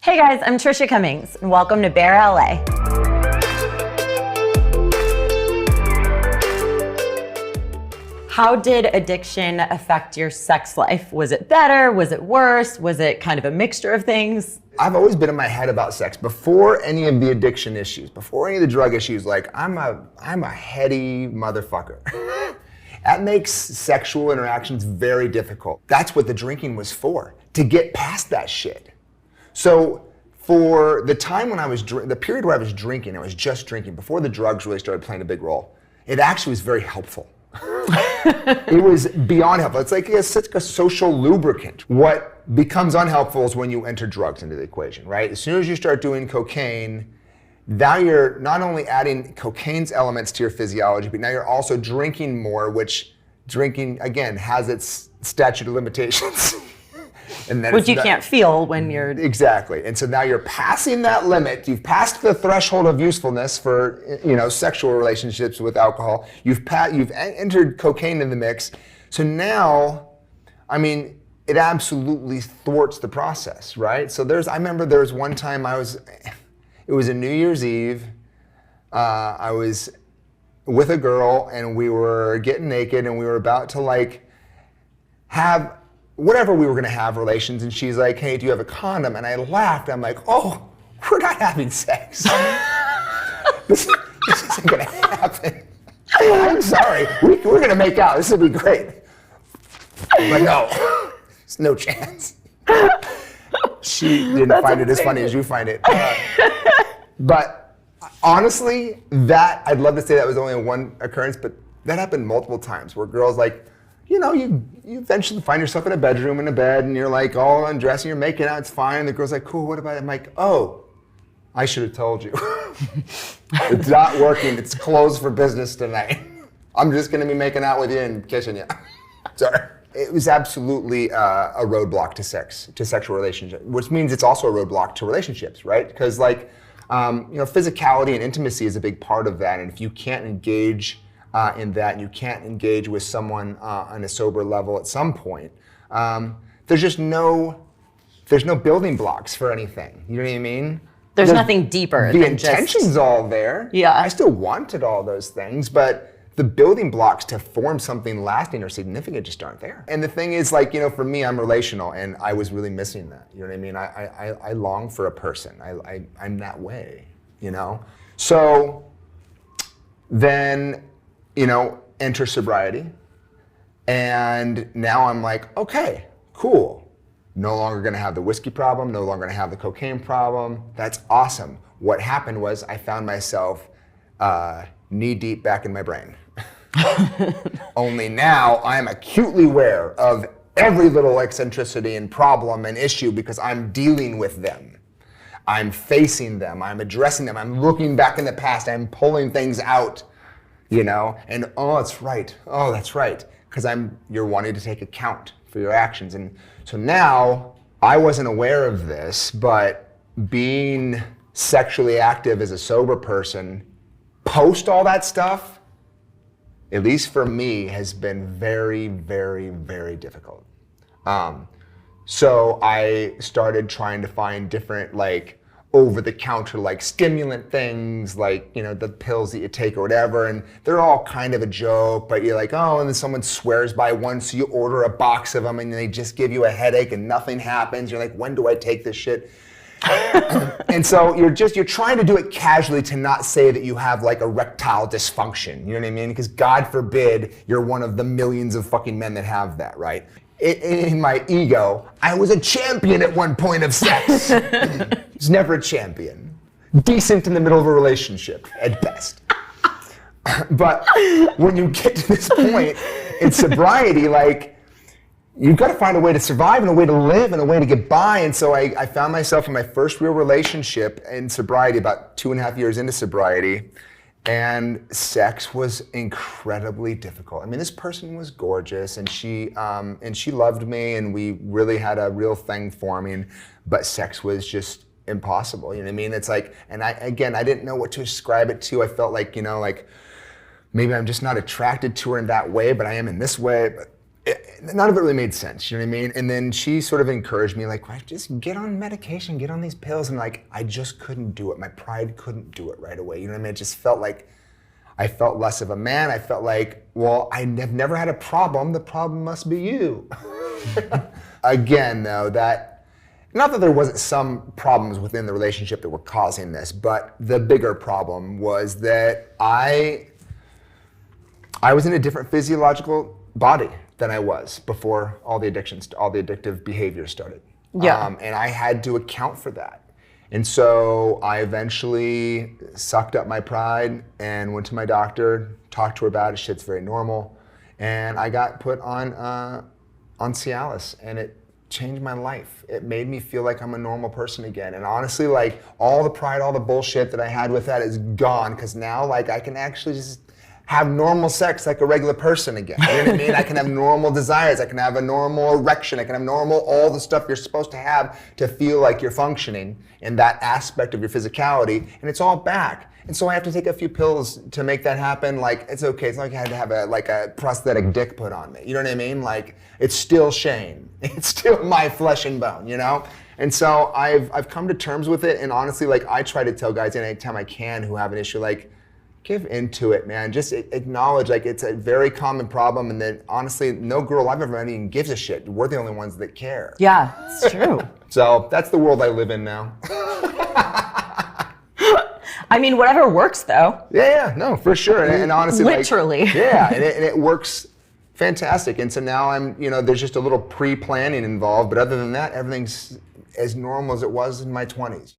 Hey guys, I'm Trisha Cummings, and welcome to Bear LA. How did addiction affect your sex life? Was it better? Was it worse? Was it kind of a mixture of things? I've always been in my head about sex before any of the addiction issues, before any of the drug issues. Like I'm a heady motherfucker. That makes sexual interactions very difficult. That's what the drinking was for, to get past that shit. So for the time when the period where I was drinking, I was just drinking, before the drugs really started playing a big role, it actually was very helpful. It was beyond helpful. It's like it's a social lubricant. What becomes unhelpful is when you enter drugs into the equation, right? As soon as you start doing cocaine, now you're not only adding cocaine's elements to your physiology, but now you're also drinking more, which drinking, again, has its statute of limitations. Which you can't feel when you're... Exactly. And so now you're passing that limit. You've passed the threshold of usefulness for, sexual relationships with alcohol. You've entered cocaine in the mix. So now, it absolutely thwarts the process, right? So I remember there was one time it was a New Year's Eve. I was with a girl and we were getting naked and we were about to have whatever we were gonna have relations, and she's like, hey, do you have a condom? And I laughed. I'm like, oh, we're not having sex. This isn't gonna happen. I'm sorry, we're gonna make out. This will be great. But no, there's no chance. She didn't find it as funny as you find it. But honestly, I'd love to say that was only one occurrence, but that happened multiple times where girls you eventually find yourself in a bedroom in a bed and you're all undressed and you're making out, it's fine. And the girl's like, cool, what about it? I'm like, oh, I should have told you. It's not working, it's closed for business tonight. I'm just gonna be making out with you and kissing you. Sorry. It was absolutely a roadblock to sexual relationships, which means it's also a roadblock to relationships, right? Because physicality and intimacy is a big part of that. And if you can't engage in that, and you can't engage with someone on a sober level at some point, there's no building blocks for anything. You know what I mean? There's nothing deeper. The intention's all there. Yeah. I still wanted all those things, but the building blocks to form something lasting or significant just aren't there. And the thing is, for me, I'm relational, and I was really missing that. You know what I mean? I long for a person. I'm that way. So then, enter sobriety. And now I'm like, okay, cool. No longer gonna have the whiskey problem, no longer gonna have the cocaine problem. That's awesome. What happened was I found myself knee deep back in my brain. Only now I'm acutely aware of every little eccentricity and problem and issue because I'm dealing with them. I'm facing them, I'm addressing them, I'm looking back in the past, I'm pulling things out. And that's right, because you're wanting to take account for your actions. And so now, I wasn't aware of this, but being sexually active as a sober person, post all that stuff, at least for me, has been very, very, very difficult. So I started trying to find different, over-the-counter, stimulant things, the pills that you take or whatever, and they're all kind of a joke, but you're like, oh, and then someone swears by one, so you order a box of them, and they just give you a headache, and nothing happens. You're like, when do I take this shit? And so you're trying to do it casually to not say that you have, erectile dysfunction, you know what I mean? Because God forbid you're one of the millions of fucking men that have that, right? In my ego, I was a champion at one point of sex. I was never a champion. Decent in the middle of a relationship, at best. But when you get to this point in sobriety, you've got to find a way to survive and a way to live and a way to get by. And so I found myself in my first real relationship in sobriety, about 2.5 years into sobriety. And sex was incredibly difficult. This person was gorgeous, and she loved me, and we really had a real thing forming, but sex was just impossible. You know what I mean? It's and I didn't know what to ascribe it to. I felt maybe I'm just not attracted to her in that way, but I am in this way. But none of it really made sense, you know what I mean? And then she sort of encouraged me, like, just get on medication, get on these pills. And like, I just couldn't do it. My pride couldn't do it right away. You know what I mean? It just felt like I felt less of a man. I felt like, well, I have never had a problem. The problem must be you. Again, though, not that there wasn't some problems within the relationship that were causing this, but the bigger problem was that I was in a different physiological body than I was before all the addictive behaviors started. Yeah. And I had to account for that. And so I eventually sucked up my pride and went to my doctor, talked to her about it. Shit's very normal. And I got put on Cialis, and it changed my life. It made me feel like I'm a normal person again. And honestly, like, all the pride, all the bullshit that I had with that is gone, because now, like, I can actually just have normal sex like a regular person again. You know what I mean? I can have normal desires. I can have a normal erection. I can have normal, all the stuff you're supposed to have to feel like you're functioning in that aspect of your physicality, and it's all back. And so I have to take a few pills to make that happen. Like, it's okay. It's not like I had to have a prosthetic dick put on me. You know what I mean? Like, it's still Shane. It's still my flesh and bone, you know? And so I've come to terms with it, and honestly, like, I try to tell guys anytime I can who have an issue, like, give into it, man. Just acknowledge, like, it's a very common problem, and then honestly, no girl I've ever met even gives a shit. We're the only ones that care. Yeah, it's true. So that's the world I live in now. I mean, whatever works, though. Yeah, no, for sure. And honestly, literally. like, yeah, and it works fantastic. And so now there's just a little pre-planning involved, but other than that, everything's as normal as it was in my 20s.